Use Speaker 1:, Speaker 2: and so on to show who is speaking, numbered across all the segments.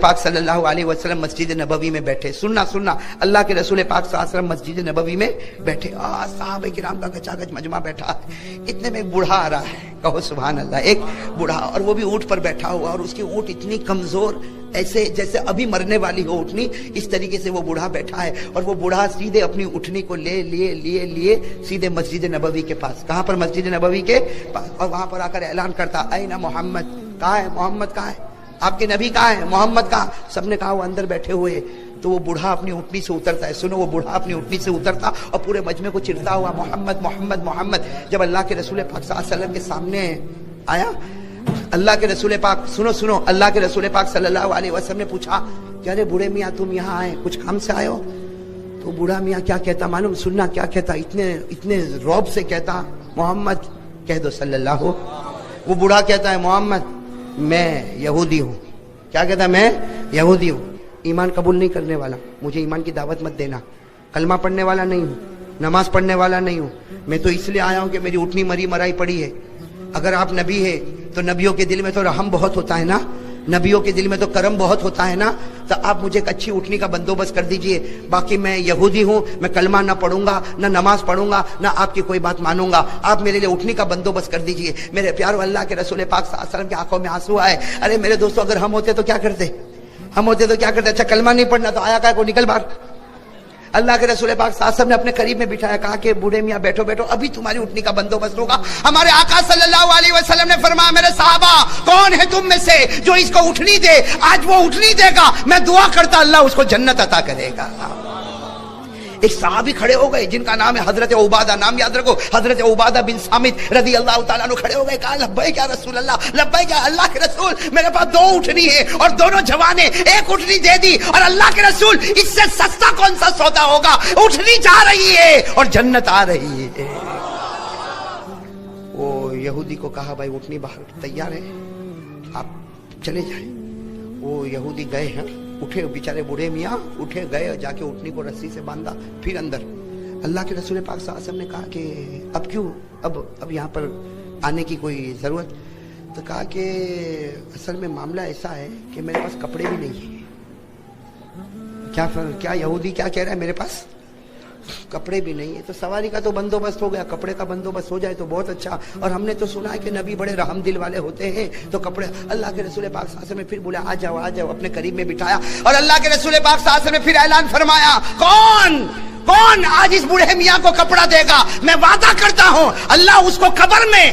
Speaker 1: پاک صلی اللہ علیہ وسلم مسجد نبوی میں بیٹھے. سننا اللہ کے رسول پاک صلی اللہ علیہ وسلم مسجد نبوی میں بیٹھے. صحابہ کرام کا گچا گچ مجمع بیٹھا ہے. اتنے میں ایک بوڑھا آ رہا ہے, کہو سبحان اللہ, ایک بوڑھا, اور وہ بھی اونٹ پر بیٹھا ہوا, اور اس کی اونٹ اتنی کمزور, ایسے جیسے ابھی مرنے والی ہو اٹھنی, اس طریقے سے وہ بوڑھا بیٹھا ہے. اور وہ بوڑھا سیدھے اپنی اٹھنی کو لیے سیدھے مسجد نبوی کے پاس. کہاں پر؟ مسجد نبوی کے پاس. اور وہاں پر آ کر اعلان کرتا, اینا محمد, کہاں ہے محمد, کہاں ہے آپ کے نبی, کہاں ہے محمد, کہاں؟ سب نے کہا وہ اندر بیٹھے ہوئے. تو وہ بوڑھا اپنی اٹھنی سے اترتا ہے. سنو, وہ بوڑھا اپنی اٹھنی سے اترتا اور پورے مجمع کو چڑھتا ہوا, محمد محمد محمد. جب اللہ کے رسول پاک صلی اللہ علیہ وسلم کے سامنے آیا, اللہ کے رسول پاک, سنو, اللہ کے رسول پاک صلی اللہ علیہ وسلم نے پوچھا کہ ارے بوڑھے میاں تم یہاں آئے, کچھ کام سے آئے ہو؟ تو بوڑھا میاں کیا کہتا معلوم؟ سننا کیا کہتا, اتنے رعب سے کہتا, محمد کہہ دو صلی اللہ. وہ بوڑھا کہتا ہے, محمد میں یہودی ہوں. کیا کہتا ہے؟ میں یہودی ہوں, ایمان قبول نہیں کرنے والا, مجھے ایمان کی دعوت مت دینا, کلمہ پڑھنے والا نہیں ہوں, نماز پڑھنے والا نہیں ہوں, میں تو اس لیے آیا ہوں کہ میری اٹھنی مرائی پڑی ہے. اگر آپ نبی ہے تو نبیوں کے دل میں تو رحم بہت ہوتا ہے نا, نبیوں کے دل میں تو کرم بہت ہوتا ہے نا, تو آپ مجھے ایک اچھی اٹھنی کا بندوبست کر دیجئے. باقی میں یہودی ہوں, میں کلمہ نہ پڑھوں گا, نہ نماز پڑھوں گا, نہ آپ کی کوئی بات مانوں گا, آپ میرے لیے اٹھنی کا بندوبست کر دیجئے. میرے پیارو, اللہ کے رسول پاک صلی اللہ علیہ وسلم کی آنکھوں میں آنسو آئے. ارے میرے دوستو, اگر ہم ہوتے تو کیا کرتے؟ اچھا کلمہ نہیں پڑھنا تو آیا کا کو نکل باہر. اللہ کے رسول پاک صلی اللہ علیہ وسلم نے اپنے قریب میں بٹھایا, کہا کہ بوڑھے میاں بیٹھو, ابھی تمہاری اٹھنی کا بندوبست ہوگا. ہمارے آقا صلی اللہ علیہ وسلم نے فرمایا, میرے صحابہ کون ہے تم میں سے جو اس کو اٹھنی دے؟ آج وہ اٹھنی دے گا, میں دعا کرتا اللہ اس کو جنت عطا کرے گا. ایک صحابی کھڑے ہو گئے جن کا نام ہے حضرت عبادہ, نام یاد رکھو, حضرت عبادہ بن صامت رضی اللہ تعالیٰ عنہ کھڑے ہو گئے. کہا لبیک یا رسول اللہ, لبیک یا اللہ کے رسول, میرے پاس 2 اٹھنی ہے اور دونوں جوان ہیں, ایک اٹھنی دے دی. اور اللہ کے رسول, اس سے سستا کون سا سودا ہوگا؟ اٹھنی جا رہی ہے اور جنت آ رہی ہے. وہ یہودی کو کہا بھائی اٹھنی باہر تیار ہے, آپ چلے جائیں. وہ یہودی گئے ہیں, اٹھے بیچارے بوڑھے میاں اٹھے, گئے, جا کے اٹھنی کو رسی سے باندھا, پھر اندر. اللہ کے رسول پاک صلی اللہ علیہ وسلم نے کہا کہ اب کیوں, اب یہاں پر آنے کی کوئی ضرورت؟ تو کہا کہ اصل میں معاملہ ایسا ہے کہ میرے پاس کپڑے بھی نہیں ہیں. کیا یہودی کیا کہہ رہا ہے؟ میرے پاس کپڑے بھی نہیں ہے. تو سواری کا تو بندوبست ہو گیا, کپڑے کا بندوبست ہو جائے تو بہت اچھا. اور ہم نے تو سنا ہے کہ نبی بڑے رحم دل والے ہوتے ہیں, تو کپڑے. اللہ کے رسول پاک صلی اللہ علیہ وسلم نے پھر بولا, آ جاؤ, اپنے قریب میں بٹھایا. اور اللہ کے رسول پاک صلی اللہ علیہ وسلم نے پھر اعلان فرمایا, کون آج اس بوڑھے میاں کو کپڑا دے گا؟ میں وعدہ کرتا ہوں اللہ اس کو قبر میں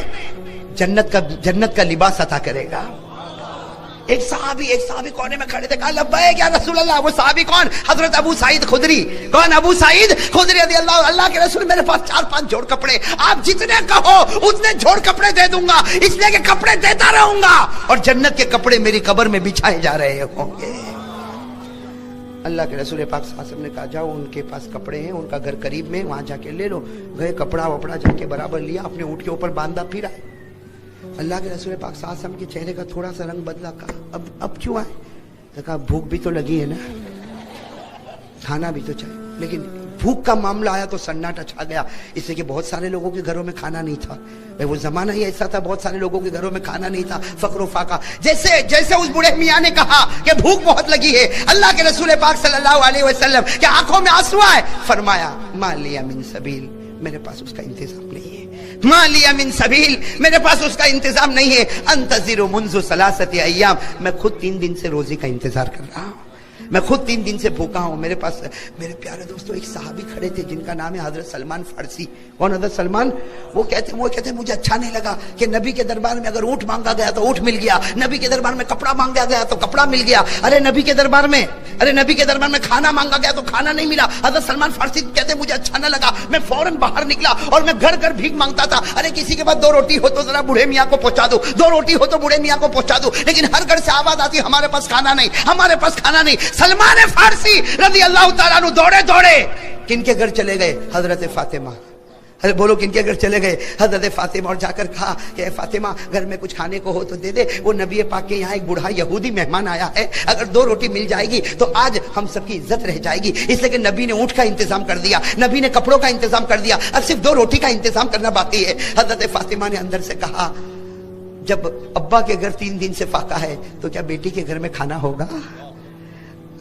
Speaker 1: جنت کا لباس عطا کرے گا. ایک صحابی کونے میں کھڑے تھے, کہا لبیک یا رسول اللہ. وہ صحابی کون؟ حضرت ابو سعید خدری. کون؟ ابو سعید خدری رضی اللہ کے رسول, میرے پاس 4-5 جوڑ کپڑے, آپ جتنے کہو اتنے جوڑ کپڑے دے دوں گا, اس لیے کہ کپڑے دیتا رہوں گا اور جنت کے کپڑے میری قبر میں بچھائے جا رہے ہوں گے. اللہ کے رسول پاک صلی اللہ علیہ وسلم نے کہا, جاؤ, ان کے پاس کپڑے ہیں, ان کا گھر قریب میں, وہاں جا کے لے لو. گئے, کپڑا وپڑا جا کے برابر لیا, اپنے اونٹ کے اوپر باندھا, پھر آئے. اللہ کے رسول پاک صلی اللہ علیہ وسلم کے چہرے کا تھوڑا سا رنگ بدلا. کہا اب کیوں آئے؟ کہا بھوک بھی تو لگی ہے نا, کھانا بھی تو چاہیے. لیکن بھوک کا معاملہ آیا تو سناٹا چھا گیا, اس لیے کہ بہت سارے لوگوں کے گھروں میں کھانا نہیں تھا. وہ زمانہ ہی ایسا تھا, بہت سارے لوگوں کے گھروں میں کھانا نہیں تھا, فقر و فاقہ. جیسے اس بوڑھے میاں نے کہا کہ بھوک بہت لگی ہے, اللہ کے رسول پاک صلی اللہ علیہ وسلم کے آنکھوں میں آنسو آئے. فرمایا, ما لیا من سبیل, میرے پاس اس کا انتظام نہیں ہے. ما لیا من سبیل, میرے پاس اس کا انتظام نہیں ہے. انتظر منذ 3 ایام, میں خود 3 دن سے روزی کا انتظار کر رہا ہوں, میں خود 3 دن سے بھوکا ہوں. میرے پاس, میرے پیارے دوستو, ایک صحابی کھڑے تھے جن کا نام ہے حضرت سلمان فارسی. کون حضرت سلمان؟ وہ کہتے مجھے اچھا نہیں لگا کہ نبی کے دربار میں اگر اونٹ مانگا گیا تو اونٹ مل گیا, نبی کے دربار میں کپڑا مانگا گیا تو کپڑا مل گیا, نبی کے دربار میں کھانا مانگا گیا تو کھانا نہیں ملا. حضرت سلمان فارسی کہتے مجھے اچھا نہ لگا, میں فوراً باہر نکلا اور میں گھر بھیک مانگتا تھا. کسی کے پاس 2 روٹی ہو تو ذرا بوڑھے میاں کو پہنچا دو, 2 روٹی ہو تو بوڑھے میاں کو پہنچا دو. لیکن ہر گھر سے آواز آتی, ہمارے پاس کھانا نہیں. سلمان فارسی رضی اللہ تعالیٰ عنہ دوڑے کن کے گھر چلے گئے؟ حضرت فاطمہ. ارے بولو, کن کے گھر چلے گئے؟ حضرت فاطمہ. اور جا کر کہا کہ اے فاطمہ, گھر میں کچھ کھانے کو ہو تو دے دے. وہ نبی پاک کے یہاں ایک بوڑھا یہودی مہمان آیا ہے, اگر 2 روٹی مل جائے گی تو آج ہم سب کی عزت رہ جائے گی. اس لیے کہ نبی نے اونٹ کا انتظام کر دیا, نبی نے کپڑوں کا انتظام کر دیا, اب صرف 2 روٹی کا انتظام کرنا باقی ہے. حضرت فاطمہ نے اندر سے کہا, جب ابا کے گھر 3 دن سے فاقہ ہے تو کیا بیٹی کے گھر میں کھانا ہوگا؟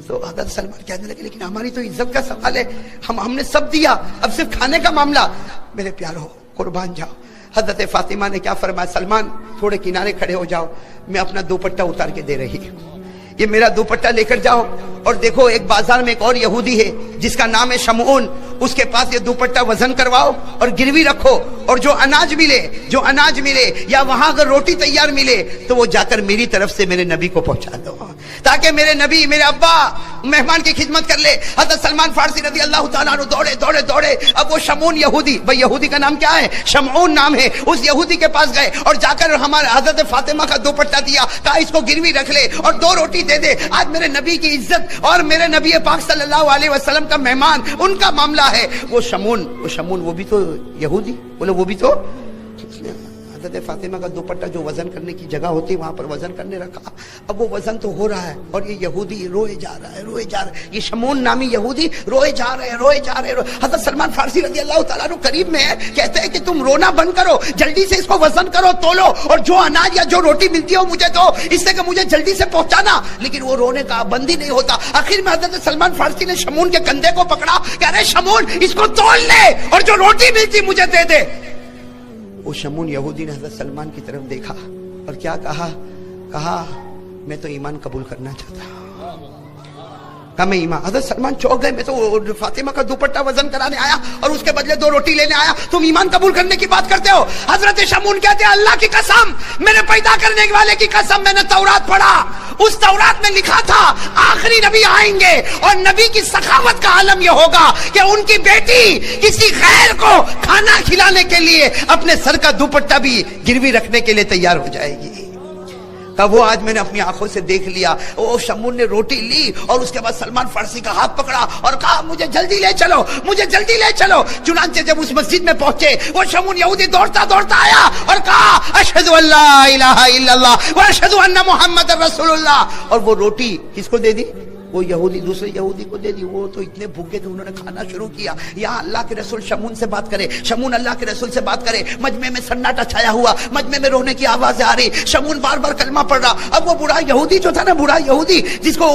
Speaker 1: تو حضرت سلمان کہنے لگے لیکن ہماری تو عزت کا سوال ہے, ہم نے سب دیا, اب صرف کھانے کا معاملہ. میرے پیارو قربان جاؤ, حضرت فاطمہ نے کیا فرمایا, سلمان تھوڑے کنارے کھڑے ہو جاؤ, میں اپنا دوپٹہ اتار کے دے رہی ہوں, یہ میرا دوپٹہ لے کر جاؤ. اور دیکھو ایک بازار میں ایک اور یہودی ہے جس کا نام ہے شمعون, اس کے پاس یہ دوپٹہ وزن کرواؤ اور گروی رکھو, اور جو اناج ملے یا وہاں اگر روٹی تیار ملے تو وہ جا کر میری طرف سے میرے نبی کو پہنچا دو, تاکہ میرے نبی, میرے ابا مہمان کی خدمت کر لے. حضرت سلمان فارسی رضی اللہ تعالیٰ عنہ دوڑے. اب وہ شمعون یہودی, بھائی یہودی کا نام کیا ہے, شمعون نام ہے, اس یہودی کے پاس گئے اور جا کر ہمارے حضرت فاطمہ کا دوپٹہ دیا, کہا اس کو گروی رکھ لے اور 2 روٹی دے دے. آج میرے نبی کی عزت اور میرے نبی پاک صلی اللہ علیہ وسلم کا مہمان, ان کا معاملہ ہے. وہ شمعون وہ بھی تو یہودی, بولو وہ بھی تو. حضرت فاطمہ کا دوپٹہ جو وزن کرنے کی جگہ ہوتی وہاں پر وزن کرنے رکھا. اب وہ وزن تو ہو رہا ہے اور یہ یہودی روئے جا رہا ہے, یہ شمعون نامی یہودی روئے جا رہے. حضرت سلمان فارسی رضی اللہ تعالیٰ عنہ قریب میں ہے, کہتے ہیں کہ تم رونا بند کرو, جلدی سے اس کو وزن کرو, تولو, اور جو اناج یا جو روٹی ملتی ہو مجھے دو, اس سے کہ مجھے جلدی سے پہنچانا. لیکن وہ رونے کا بند ہی نہیں ہوتا. آخر میں حضرت سلمان فارسی نے شمعون کے کندھے کو پکڑا, کہہ رہے شمعون اس کو تول لے اور جو روٹی ملتی مجھے دے دے. وہ شمعون یہودی نے حضرت سلمان کی طرف دیکھا اور کیا کہا میں تو ایمان قبول کرنا چاہتا ہوں. کہا میں ایمان. حضرت سلمان چونک گئے, میں تو فاطمہ کا دوپٹہ وزن کرانے آیا اور اس کے بدلے 2 روٹی لینے آیا, تم ایمان قبول کرنے کی بات کرتے ہو. حضرت شمعون کہتے ہیں اللہ کی قسم, میرے پیدا کرنے والے کی قسم, میں نے تورات پڑھا, اس تورات میں لکھا تھا آخری نبی آئیں گے اور نبی کی سخاوت کا عالم یہ ہوگا کہ ان کی بیٹی کسی غیر کو کھانا کھلانے کے لیے اپنے سر کا دوپٹہ بھی گروی رکھنے کے لیے تیار ہو جائے گی. وہ آج میں نے اپنی آنکھوں سے دیکھ لیا. وہ شمعون نے روٹی لی اور اس کے بعد سلمان فارسی کا ہاتھ پکڑا اور کہا مجھے جلدی لے چلو. چنانچہ جب اس مسجد میں پہنچے وہ شمعون یہودی دوڑتا آیا اور کہا اشہد ان لا الہ الا اللہ و اشہد ان محمد رسول اللہ. اور وہ روٹی کس کو دے دی, وہ یہودی دوسرے یہودی کو دے دی. وہ تو اتنے بھوکے تھے, انہوں نے کھانا شروع کیا. یہاں اللہ کے رسول شمعون سے بات کرے, شمعون اللہ کے رسول سے بات کرے, مجمع میں سناٹا چھایا ہوا, مجمع میں رونے کی آوازیں آ رہی, شمعون بار بار کلمہ پڑھ رہا. اب وہ بوڑھا یہودی جو تھا نا, بوڑھا یہودی جس کو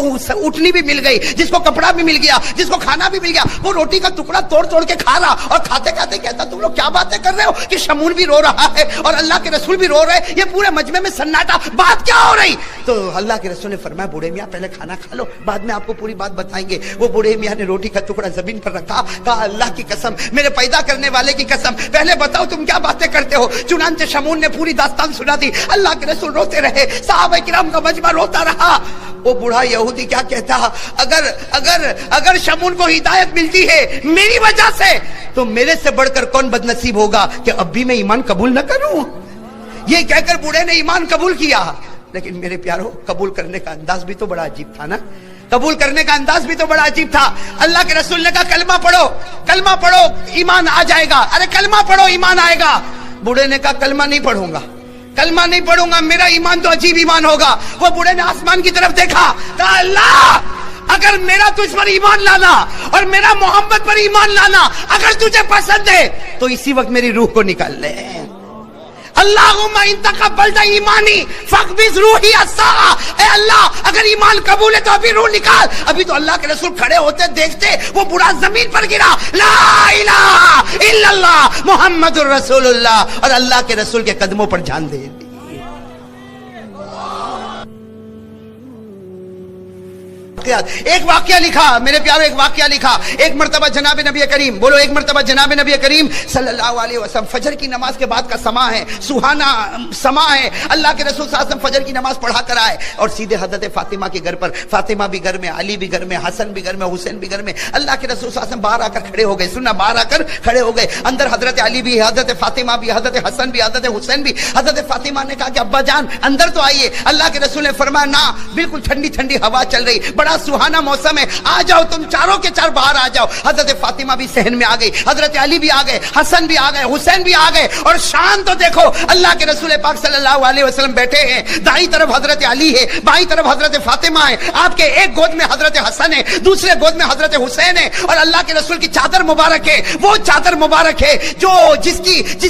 Speaker 1: اٹھنی بھی مل گئی, جس کو کپڑا بھی مل گیا, جس کو کھانا بھی مل گیا, وہ روٹی کا ٹکڑا توڑ کے کھا رہا اور کھاتے کہتا تم لوگ کیا باتیں کر رہے ہو کہ شمعون بھی رو رہا ہے اور اللہ کے رسول بھی رو رہے, یہ پورے مجمع میں سناٹا, بات کیا ہو رہی. تو اللہ کے رسول نے فرمایا بوڑھے میاں پہلے کھانا کھا لو, بعد میں آپ کو پوری بات بتائیں گے. وہ بوڑھے میاں نے روٹی کا ٹکڑا زمین پر رکھا, کہا اللہ کی قسم, میرے پیدا کرنے والے کی قسم, پہلے بتاؤ تم کیا باتیں کرتے ہو. چنانچہ شمعون نے پوری داستان سنا دی. اللہ کے رسول روتے رہے, صحابہ کرام کا مجمع روتا رہا. وہ بوڑھا یہودی کیا کہتا, اگر شمعون کو ہدایت ملتی ہے میری وجہ سے تو میرے سے بڑھ کر کون بد نصیب ہوگا کہ اب بھی میں ایمان قبول نہ کروں. یہ کہہ کر بوڑھے نے ایمان قبول کیا. لیکن میرے پیارو, قبول کرنے کا انداز بھی تو بڑا عجیب تھا نا, قبول کرنے کا انداز بھی تو بڑا عجیب تھا. اللہ کے رسول نے کہا کلمہ پڑھو ایمان آ جائے گا. ارے کلمہ پڑھو ایمان آئے گا. بوڑھے نے کہا کلمہ نہیں پڑھوں گا, میرا ایمان تو عجیب ایمان ہوگا. وہ بوڑھے نے آسمان کی طرف دیکھا, کہا اللہ اگر میرا تجھ پر ایمان لانا اور میرا محمد پر ایمان لانا اگر تجھے پسند ہے تو اسی وقت میری روح کو نکال لے. اللہم ان تقبلت ایمانی فاقبض روحی الساعہ. اے اللہ اگر ایمان قبول ہے تو ابھی روح نکال. ابھی تو اللہ کے رسول کھڑے ہوتے دیکھتے وہ بوڑھا زمین پر گرا, لا الہ الا اللہ محمد الرسول اللہ, اور اللہ کے رسول کے قدموں پر جان دے دی. ایک واقعہ لکھا میرے پیارو, ایک واقعہ لکھا. ایک مرتبہ جناب نبی کریم, بولو ایک مرتبہ جناب نبی کریم صلی اللہ علیہ وسلم, فجر کی نماز کے بعد کا سما ہے, سہانا سما ہے. اللہ کے رسول صلی اللہ علیہ وسلم فجر کی نماز پڑھا کر آئے اور سیدھے حضرت فاطمہ کے گھر پر, فاطمہ بھی گھر میں, علی بھی گھر میں, حسن بھی گھر میں, حسین بھی گھر میں. اللہ کے رسول صلی اللہ علیہ وسلم باہر آ کر کھڑے ہو گئے, سننا, باہر آ کر کھڑے ہو گئے. اندر حضرت علی بھی, حضرت فاطمہ بھی, حضرت حسن بھی, حضرت حسین بھی. حضرت فاطمہ نے کہا کہ ابا جان اندر تو آئیے. اللہ کے رسول نے فرمایا نہ, بالکل ٹھنڈی ٹھنڈی ہوا چل رہی, بڑا سہانا موسم ہے, آ جاؤ تم چاروں کے چار باہر آ جاؤ. حضرت فاطمہ بھی صحن میں آ گئی, حضرت علی بھی آ گئے, حسن بھی آ گئے, حسین بھی آ گئے. اور شان تو دیکھو, اللہ کے رسول پاک صلی اللہ علیہ وسلم بیٹھے ہیں, دائیں طرف حضرت علی ہے, بائیں طرف حضرت فاطمہ ہے, آپ کے ایک گود میں حضرت حسن ہے, دوسرے گود میں حضرت حسین ہے, اور اللہ کے رسول کی چادر مبارک ہے, وہ چادر مبارک ہے جو جس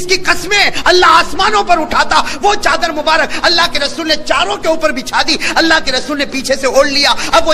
Speaker 1: کی قسمیں اللہ آسمانوں پر اٹھاتا, وہ چادر مبارک اللہ کے رسول نے چاروں کے اوپر بچھا دی. اللہ کے رسول نے پیچھے سے اوڑھ لیا. اب وہ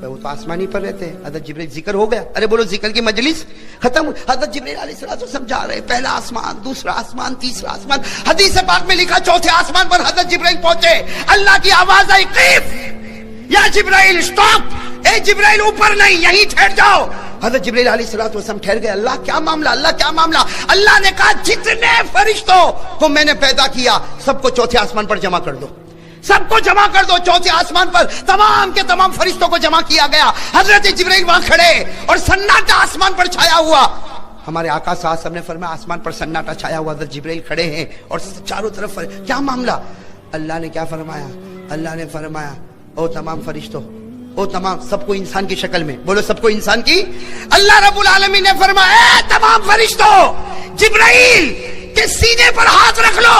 Speaker 1: وہ تو آسمانی پر رہتے ہیں. حضرت جبرائیل ذکر ہو گیا, ارے بولو ذکر کی مجلس ختم. حضرت جبرائیل علیہ السلام سمجھا رہے, پہلا آسمان, دوسرا آسمان, تیسرا آسمان. حدیث پاک میں لکھا چوتھے آسمان پر حضرت جبرائیل پہنچے, اللہ کی آواز آئی, قیف یا جبرائیل اسٹاپ, اے جبرائیل اوپر نہیں, یہیں ٹھہر جاؤ. حضرت جبرائیل علیہ السلام ٹھہر گئے. اللہ کیا معاملہ, اللہ کیا معاملہ؟ اللہ نے کہا جتنے فرشتوں کو میں نے پیدا کیا سب کو چوتھے آسمان پر جمع کر دو, سب کو جمع کر دو. چوتھے آسمان پر تمام کے تمام فرشتوں کو جمع کیا گیا. حضرت جبرائیل وہاں کھڑے اور سناٹا آسمان پر چھایا ہوا. ہمارے آقا صلی اللہ علیہ وسلم نے فرمایا آسمان پر سناٹا چھایا ہوا, حضرت جبرائیل کھڑے ہیں اور چاروں طرف کیا معاملہ؟ اللہ نے کیا فرمایا؟ اللہ نے فرمایا او تمام فرشتوں, او تمام, سب کو انسان کی شکل میں, بولو سب کو انسان کی. اللہ رب العالمین نے فرمایا اے تمام فرشتوں جبرائیل کے سینے پر ہاتھ رکھ لو.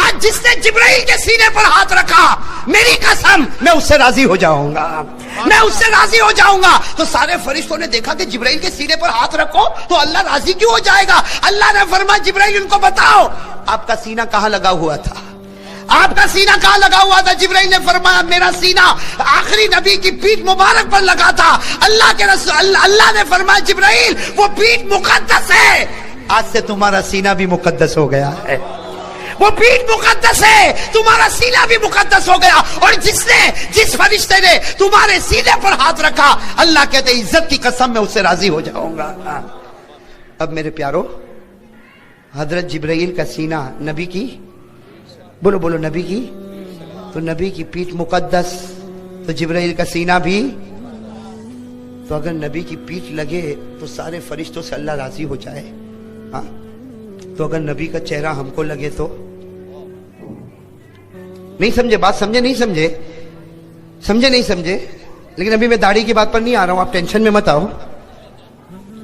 Speaker 1: آج جس نے جبرائیل کے سینے پر ہاتھ رکھا, میری قسم میں اس سے راضی ہو جاؤں گا, میں اس سے راضی ہو جاؤں گا. تو سارے فرشتوں نے دیکھا کہ جبرائیل کے سینے پر ہاتھ رکھو تو اللہ راضی کیوں ہو جائے گا؟ اللہ نے فرمایا جبرائیل ان کو بتاؤ آپ کا سینہ کہاں لگا ہوا تھا, آپ کا سینہ کہاں لگا ہوا تھا؟ جبرائیل نے فرمایا میرا سینہ آخری نبی کی پیٹھ مبارک پر لگا تھا. اللہ کے رسول, اللہ نے فرمایا جبرائیل وہ پیٹھ مقدس ہے, آج سے تمہارا سینہ بھی مقدس ہو گیا ہے. وہ پیٹھ مقدس ہے, تمہارا سینہ بھی مقدس ہو گیا. اور جس فرشتے نے تمہارے سینے پر ہاتھ رکھا, اللہ کہتے عزت کی قسم میں اس سے راضی ہو جاؤں گا. اب میرے پیارو, حضرت جبرائیل کا سینہ نبی کی, بولو بولو نبی کی, تو نبی کی پیٹھ مقدس تو جبرائیل کا سینہ بھی. تو اگر نبی کی پیٹھ لگے تو سارے فرشتوں سے اللہ راضی ہو جائے. ہاں, تو اگر نبی کا چہرہ ہم کو لگے تو نہیں سمجھے بات, سمجھے نہیں سمجھے, سمجھے نہیں سمجھے. لیکن ابھی میں داڑھی کی بات پر نہیں آ رہا ہوں, آپ ٹینشن میں مت آؤ.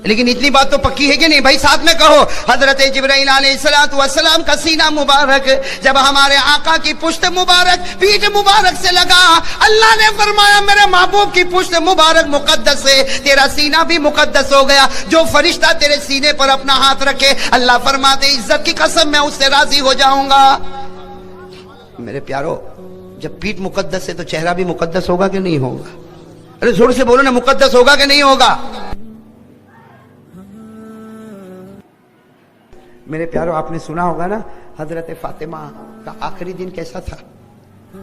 Speaker 1: لیکن اتنی بات تو پکی ہے کہ نہیں بھائی, ساتھ میں کہو. حضرت جبرائیل علیہ السلام کا سینہ مبارک جب ہمارے آقا کی پشت مبارک پیٹھ مبارک سے لگا, اللہ نے فرمایا میرے محبوب کی پشت مبارک مقدس ہے, تیرا سینہ بھی مقدس ہو گیا. جو فرشتہ تیرے سینے پر اپنا ہاتھ رکھے, اللہ فرماتے عزت کی قسم میں اس سے راضی ہو جاؤں گا. میرے پیارو, جب پیٹھ مقدس ہے تو چہرہ بھی مقدس ہوگا کہ نہیں ہوگا؟ ارے زور سے بولو نا, مقدس ہوگا کہ نہیں ہوگا؟ میرے پیارو آپ نے سنا ہوگا نا حضرت فاطمہ کا آخری دن کیسا تھا.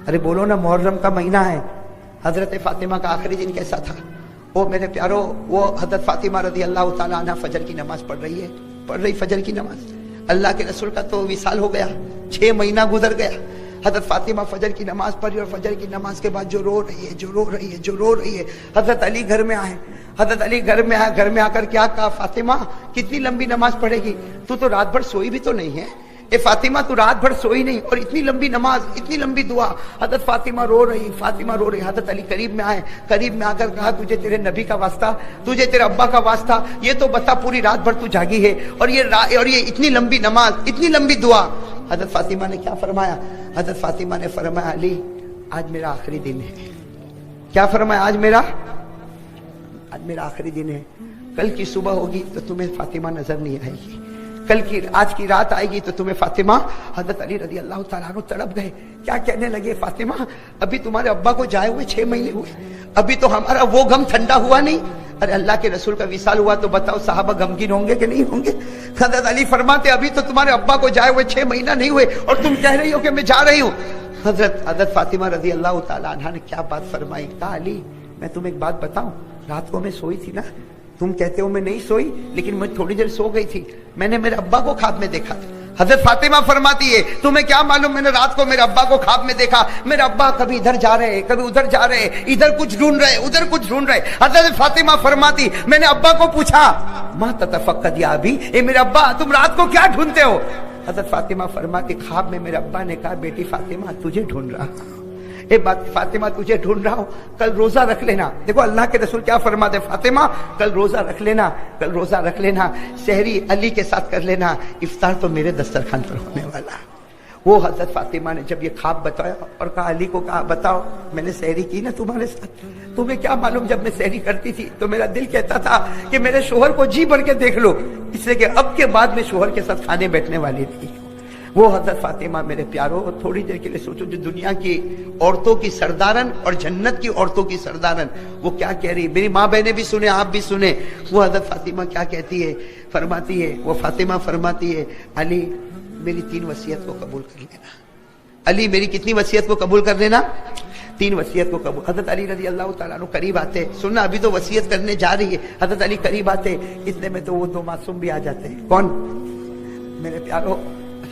Speaker 1: ارے بولو نا, محرم کا مہینہ ہے, حضرت فاطمہ کا آخری دن کیسا تھا؟ وہ میرے پیارو, وہ حضرت فاطمہ رضی اللہ تعالیٰ عنہ فجر کی نماز پڑھ رہی فجر کی نماز. اللہ کے رسول کا تو وصال ہو گیا, 6 مہینہ گزر گیا. حضرت فاطمہ فجر کی نماز پڑھی اور فجر کی نماز کے بعد جو رو رہی ہے. حضرت علی گھر میں آئے, حضرت علی گھر میں آ کر کیا کہا, فاطمہ کتنی لمبی نماز پڑھے گی, تو رات بھر سوئی بھی تو نہیں ہے. اے فاطمہ تو رات بھر سوئی نہیں, اور اتنی لمبی نماز, اتنی لمبی دعا. حضرت فاطمہ رو رہی. حضرت علی قریب میں آ کر کہا تجھے تیرے نبی کا واسطہ, تجھے تیرے ابا کا واسطہ, یہ تو بتا پوری رات بھر تو جاگی ہے اور یہ اتنی لمبی نماز, اتنی لمبی دعا. حضرت فاطمہ نے کیا فرمایا؟ حضرت فاطمہ نے فرمایا علی آج میرا آخری دن ہے. کیا فرمایا؟ آج میرا آخری دن ہے. کل کی صبح ہوگی تو تمہیں فاطمہ نظر نہیں آئے گی, آج کی رات آئے گی تو تمہیں فاطمہ. حضرت علی رضی اللہ تعالیٰ عنہ تڑپ گئے. کیا کہنے لگے؟ فاطمہ ابھی تمہارے ابا کو جائے ہوئے 6 مہینے ہوئے, ابھی تو ہمارا وہ غم ٹھنڈا ہوا نہیں. ارے اللہ کے رسول کا وصال ہوا تو بتاؤ صحابہ غمگین ہوں گے کہ نہیں ہوں گے؟ حضرت علی فرماتے ابھی تو تمہارے ابا کو جائے ہوئے 6 مہینہ نہیں ہوئے اور تم کہہ رہی ہو کہ میں جا رہی ہوں. حضرت فاطمہ رضی اللہ تعالیٰ عنہ نے کیا بات فرمائی. کہا علی میں تمہیں ایک بات بتاؤں, رات کو میں سوئی تھی نا, تم کہتے ہو میں نہیں سوئی, لیکن میں تھوڑی دیر سو گئی تھی, میں نے میرے ابا کو خواب میں دیکھا تھا. حضرت فاطمہ فرماتی ہے تمہیں کیا معلوم, میں نے رات کو میرے ابا کو خواب میں دیکھا, میرے ابا کبھی ادھر جا رہے کبھی ادھر جا رہے, ادھر کچھ ڈھونڈ رہے ادھر کچھ ڈھونڈ رہے. حضرت فاطمہ فرماتی میں نے ابا کو پوچھا ما تتفقد یا ابی, اے میرے ابا تم رات کو کیا ڈھونڈتے ہو؟ حضرت فاطمہ فرماتی خواب میں میرے ابا نے کہا بیٹی فاطمہ تجھے ڈھونڈ رہا ہوں, اے بات فاطمہ تجھے ڈھونڈ رہا ہوں, کل روزہ رکھ لینا. دیکھو اللہ کے رسول کیا فرماتے, فاطمہ کل روزہ رکھ لینا, سحری علی کے ساتھ کر لینا, افطار تو میرے دسترخوان پر ہونے والا. وہ حضرت فاطمہ نے جب یہ خواب بتایا اور کہا علی کو, کہا بتاؤ میں نے سحری کی نا تمہارے ساتھ, تمہیں کیا معلوم جب میں سحری کرتی تھی تو میرا دل کہتا تھا کہ میرے شوہر کو جی بھر کے دیکھ لو, اس لیے کہ اب کے بعد میں شوہر کے ساتھ کھانے بیٹھنے والی تھی. وہ حضرت فاطمہ میرے پیاروں، تھوڑی دیر کے لیے سوچو، جو دنیا کی عورتوں کی سردارن اور جنت کی عورتوں کی سردارن، وہ کیا کہہ رہی ہے؟ میری ماں بہنیں بھی سنیں، آپ بھی سنیں، وہ حضرت فاطمہ کیا کہتی ہے، فرماتی ہے، وہ فاطمہ فرماتی ہے، علی میری 3 وصیت کو قبول کر لینا۔ علی میری کتنی وصیت کو قبول کر لینا؟ 3 وصیت کو قبول۔ حضرت علی رضی اللہ تعالیٰ عنہ قریب آتے، سننا ابھی تو وصیت کرنے جا رہی ہے، حضرت علی قریب آتے، اتنے میں تو وہ 2 معصوم بھی آ جاتے ہیں۔ کون؟ میرے پیاروں،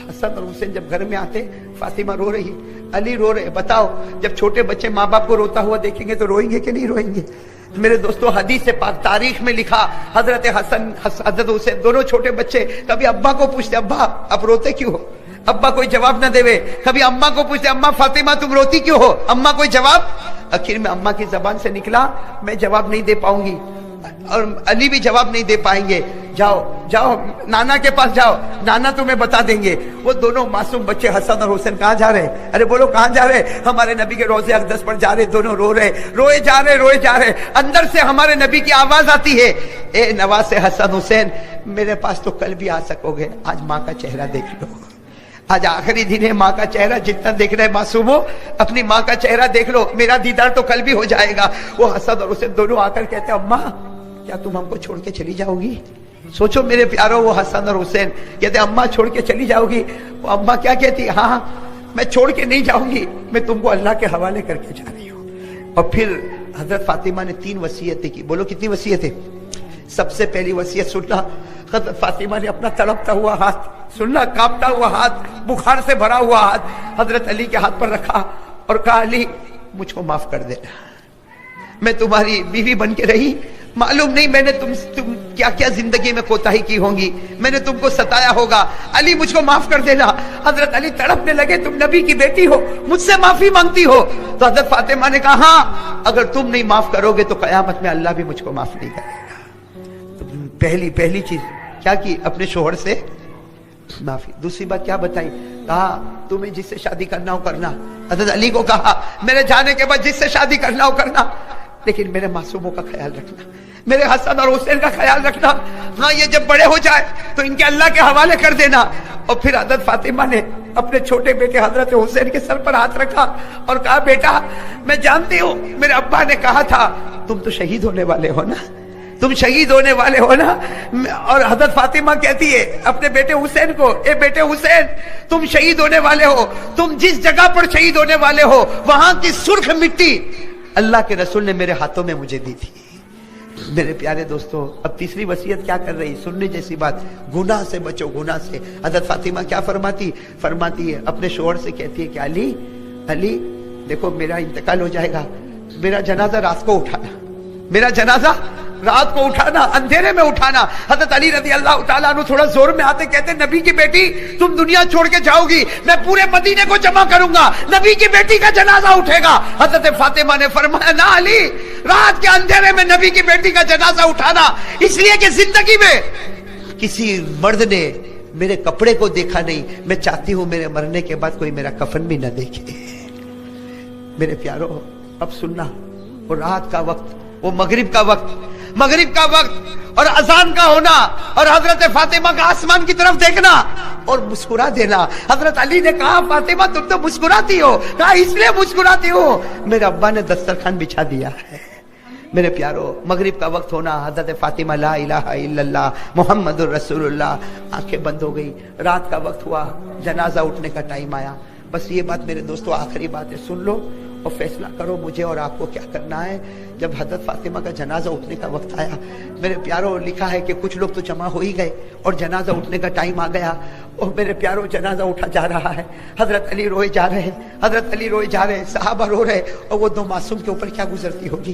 Speaker 1: حسن اور حسین جب گھر میں آتے، فاطمہ رو رہی، علی رو رہے۔ بتاؤ جب چھوٹے بچے ماں باپ کو روتا ہوا دیکھیں گے تو روئیں گے کہ نہیں روئیں گے؟ میرے دوستو، حدیث پاک تاریخ میں لکھا، حضرت حسن حضرت حسین دونوں چھوٹے بچے کبھی ابا کو پوچھتے، ابا اب روتے کیوں ہو؟ ابا کوئی جواب نہ دے۔ کبھی اماں کو پوچھتے، اماں فاطمہ تم روتی کیوں ہو؟ اماں کوئی جواب۔ آخر میں اماں کی زبان سے نکلا، میں جواب نہیں دے پاؤں گی، اور علی بھی جواب نہیں دے پائیں گے، جاؤ جاؤ نانا کے پاس جاؤ، نانا تمہیں بتا دیں گے۔ وہ دونوں معصوم بچے حسن اور حسین کہاں جا رہے؟ ارے بولو کہاں جا رہے؟ ہمارے نبی کے روضے اقدس پر جا رہے، دونوں رو رہے، روئے جا رہے۔ اندر سے ہمارے نبی کی آواز آتی ہے، اے نواز حسن حسین، میرے پاس تو کل بھی آ سکو گے، آج ماں کا چہرہ دیکھ لو، آج آخری دن ہے، ماں کا چہرہ جتنا دیکھ رہے معصوموں، اپنی ماں کا چہرہ دیکھ لو، میرا دیدار تو کل بھی ہو جائے گا۔ وہ حسن اور حسین دونوں آ کر کہتے ہیں، اماں کیا تم ہم کو چھوڑ کے چلی جاؤ گی؟ سوچو میرے پیاروں، وہ حسن اور حسین کہتے ہیں، اماں چھوڑ کے چلی جاؤ گی؟ وہ اماں کیا کہتی؟ ہاں میں چھوڑ کے نہیں جاؤں گی، میں تم کو اللہ کے حوالے کر کے جا رہی ہوں۔ اور پھر حضرت فاطمہ نے 3 وصیتیں کی۔ بولو کتنی وصیتیں؟ سب سے پہلی وصیت سننا، حضرت فاطمہ نے اپنا تڑپتا ہوا ہاتھ، سننا، کانپتا ہوا ہاتھ، بخار سے بھرا ہوا ہاتھ حضرت علی کے ہاتھ پر رکھا اور کہا، علی مجھ کو معاف کر دینا، میں تمہاری بیوی بن کے رہی، معلوم نہیں میں نے تم کیا کیا زندگی میں کوتاہی کی ہوں گی، میں نے تم کو ستایا ہوگا، علی مجھ کو معاف کر دینا۔ حضرت علی تڑپنے لگے، تم نبی کی بیٹی ہو، مجھ سے معافی مانگتی ہو؟ تو حضرت فاطمہ نے کہا، ہاں اگر تم نہیں معاف کرو گے تو قیامت میں اللہ بھی مجھ کو معاف نہیں کرے گا۔ تو پہلی چیز کیا کی؟ اپنے شوہر سے معافی۔ دوسری بات کیا بتائی؟ کہا تمہیں جس سے شادی کرنا ہو کرنا۔ حضرت علی کو کہا، میرے جانے کے بعد جس سے شادی کرنا ہو کرنا، لیکن میرے معصوموں کا خیال رکھنا، میرے حسن اور حسین کا خیال رکھنا، ہاں یہ جب بڑے ہو جائے تو ان کے اللہ کے حوالے کر دینا۔ اور پھر حضرت فاطمہ نے اپنے چھوٹے بیٹے حضرت حسین کے سر پر ہاتھ رکھا اور کہا، بیٹا میں جانتی ہوں میرے ابا نے کہا تھا تم تو شہید ہونے والے ہو نا، تم شہید ہونے والے ہو نا۔ اور حضرت فاطمہ کہتی ہے اپنے بیٹے حسین کو، اے بیٹے حسین تم شہید ہونے والے ہو، تم جس جگہ پر شہید ہونے والے ہو وہاں کی سرخ مٹی اللہ کے رسول نے میرے ہاتھوں میں مجھے دی تھی۔ میرے پیارے دوستو، اب تیسری وصیت کیا کر رہی؟ سننے جیسی بات، گناہ سے بچو، گناہ سے۔ حضرت فاطمہ کیا فرماتی ہے اپنے شوہر سے، کہتی ہے کہ علی دیکھو میرا انتقال ہو جائے گا، میرا جنازہ رات کو اٹھانا، میرا جنازہ رات کو اٹھانا، اندھیرے میں اٹھانا۔ حضرت علی رضی اللہ تعالیٰ عنہ تھوڑا زور میں آتے، کہتے نبی کی بیٹی تم دنیا چھوڑ کے جاؤ گی، میں پورے مدینے کو جمع کروں گا، نبی کی بیٹی کا جنازہ اٹھے گا۔ حضرت فاطمہ نے فرمایا، نہ علی، رات کے اندھیرے میں نبی کی بیٹی کا جنازہ اٹھانا، اس لیے کہ زندگی میں کسی مرد نے میرے کپڑے کو دیکھا نہیں، میں چاہتی ہوں میرے مرنے کے بعد کوئی میرا کفن بھی نہ دیکھے۔ میرے پیارو اب سننا، وہ رات کا وقت، وہ مغرب کا وقت اور اذان کا ہونا، اور حضرت فاطمہ کا آسمان کی طرف دیکھنا اور مسکرا دینا۔ حضرت علی نے کہا، فاطمہ تم تو مسکراتی ہو؟ کہا اس لیے مسکراتی ہو، میرے ابا نے دسترخوان بچھا دیا ہے۔ میرے پیارو، مغرب کا وقت ہونا، حضرت فاطمہ لا الہ الا اللہ محمد الرسول اللہ، آنکھیں بند ہو گئی، رات کا وقت ہوا، جنازہ اٹھنے کا ٹائم آیا۔ بس یہ بات میرے دوستو آخری بات ہے، سن لو اور فیصلہ کرو مجھے اور آپ کو کیا کرنا ہے۔ جب حضرت فاطمہ کا جنازہ اٹھنے کا وقت آیا، میرے پیاروں لکھا ہے کہ کچھ لوگ تو جمع ہو ہی گئے اور جنازہ اٹھنے کا ٹائم آ گیا، اور میرے پیاروں جنازہ اٹھا جا رہا ہے، حضرت علی روئے جا رہے ہیں، صحابہ رو رہے، اور وہ 2 معصوم کے اوپر کیا گزرتی ہوگی؟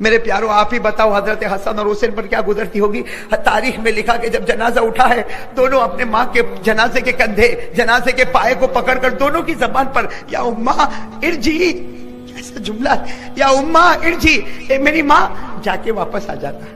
Speaker 1: میرے پیاروں آپ ہی بتاؤ، حضرت حسن اور حسین پر کیا گزرتی ہوگی؟ تاریخ میں لکھا کہ جب جنازہ اٹھا ہے، دونوں اپنے ماں کے جنازے کے کندھے، جنازے کے پائے کو پکڑ کر دونوں کی زبان پر یا اماں ارجی، ایسا جملہ، یا اماں ارجی، اے میری ماں جا کے واپس آ جانا،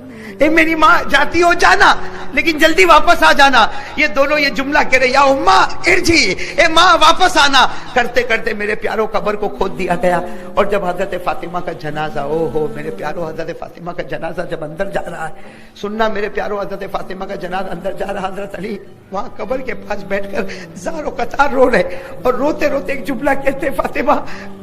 Speaker 1: اے میری ماں جاتی ہو جانا لیکن جلدی واپس آ جانا. یہ دونوں یہ جملہ کہہ رہے یا اماں ارجی، اے ماں واپس آنا. کرتے کرتے میرے پیاروں قبر کو کھود دیا گیا. اور جب حضرت فاطمہ کا جنازہ، او ہو میرے پیاروں، حضرت فاطمہ کا جنازہ جب اندر جا رہا ہے، سننا میرے پیاروں، حضرت فاطمہ کا جنازہ اندر جا رہا، حضرت علی وہاں قبر کے پاس بیٹھ کر زار و قطار رو رہے اور روتے روتے ایک جملہ کہتے، فاطمہ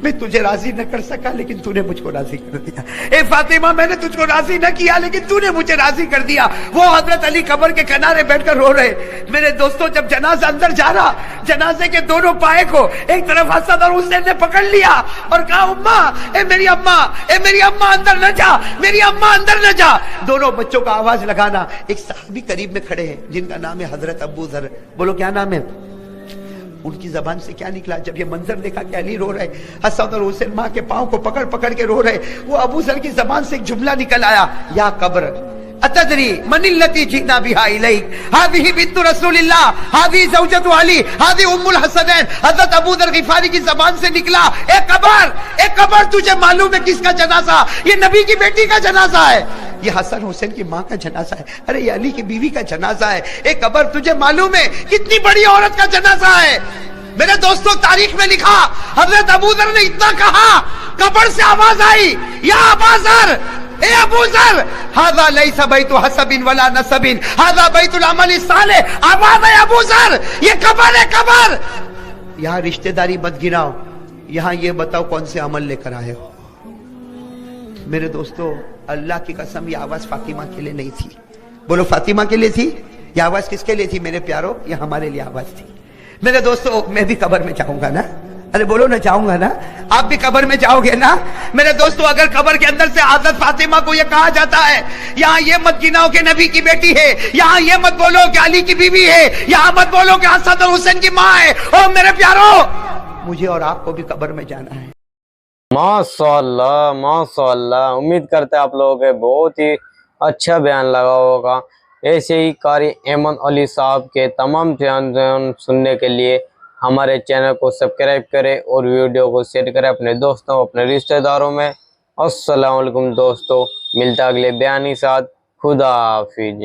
Speaker 1: میں تجھے راضی نہ کر سکا لیکن تو نے مجھ کو راضی کر دیا. اے فاطمہ میں نے تجھ کو راضی نہ کیا لیکن تو نے مجھے راضی کر دیا. وہ حضرت علی قبر کے کنارے بیٹھ کر رو رہے. میرے دوستوں جب جنازہ اندر جا رہا، جنازے کے دونوں پائے کو ایک طرف حسن اور حسین نے پکڑ لیا اور کہا اماں، اے میری اماں، اے میری اماں اندر نہ جا، میری اماں اندر نہ جا. دونوں بچوں کا آواز لگانا. ایک صحابی قریب میں کھڑے ہیں جن کا نام ہے حضرت ابو ذر. بولو کیا نام ہے؟ ان کی زبان سے کیا نکلا جب یہ منظر دیکھا کہ علی رو رہے، حسن اور حسین ماں کے پاؤں کو پکڑ پکڑ کے رو رہے. وہ ابو ذر کی زبان سے ایک جملہ نکل آیا، یا قبر اتدری من التي جئنا بها اليك هذه بنت رسول الله هذه زوجة علي هذه ام الحسنين. حضرت ابو ذر غفاری کی زبان سے نکلا، اے قبر تجھے معلوم ہے کس کا جنازہ؟ یہ نبی کی بیٹی کا جنازہ ہے، یہ حسن حسین کی ماں کا جنازہ ہے، ارے یہ علی کی بیوی کا جنازہ ہے. اے قبر تجھے معلوم ہے کتنی بڑی عورت کا جنازہ ہے؟ میرے دوستوں تاریخ میں لکھا حضرت ابو ذر نے اتنا کہا، قبر سے آواز آئی، یا ابا ذر، اے ابو ذر، ھذا لیس بیت حسب ولا نسب، ھذا بیت العمل الصالح. آواز ہے ابو ذر، یہ قبر ہے قبر. یہاں رشتہ داری مت گراؤ، یہاں یہ بتاؤ کون سے عمل لے کر آئے ہو. میرے دوستو اللہ کی قسم یہ آواز فاطمہ کے لیے نہیں تھی. بولو فاطمہ کے لیے تھی. یہ آواز کس کے لیے تھی میرے پیاروں؟ یہ ہمارے لیے آواز تھی. میرے دوستو میں بھی قبر میں جاؤں گا نا، ارے بولو نہ جاؤں گا نا، آپ بھی قبر میں جاؤ گے نا. میرے دوستو اگر قبر کے اندر سے حضرت فاطمہ کو یہ کہا جاتا ہے یہاں یہ مت گناؤ کہ نبی کی بیٹی ہے، یہاں یہ مت بولو کہ علی کی بیوی ہے، یہاں مت بولو کہ حسن اور حسین کی ماں ہے، او میرے پیارو مجھے اور آپ کو بھی قبر میں جانا ہے.
Speaker 2: ماشاءاللہ ماشاءاللہ. امید کرتے ہیں آپ لوگوں کے بہت ہی اچھا بیان لگا ہوگا. ایسے ہی قاری ایمن علی صاحب کے تمام بیان سننے کے لیے ہمارے چینل کو سبسکرائب کریں اور ویڈیو کو شیئر کریں اپنے دوستوں، اپنے رشتہ داروں میں. السلام علیکم دوستو، ملتا اگلے بیان کے ساتھ. خدا حافظ.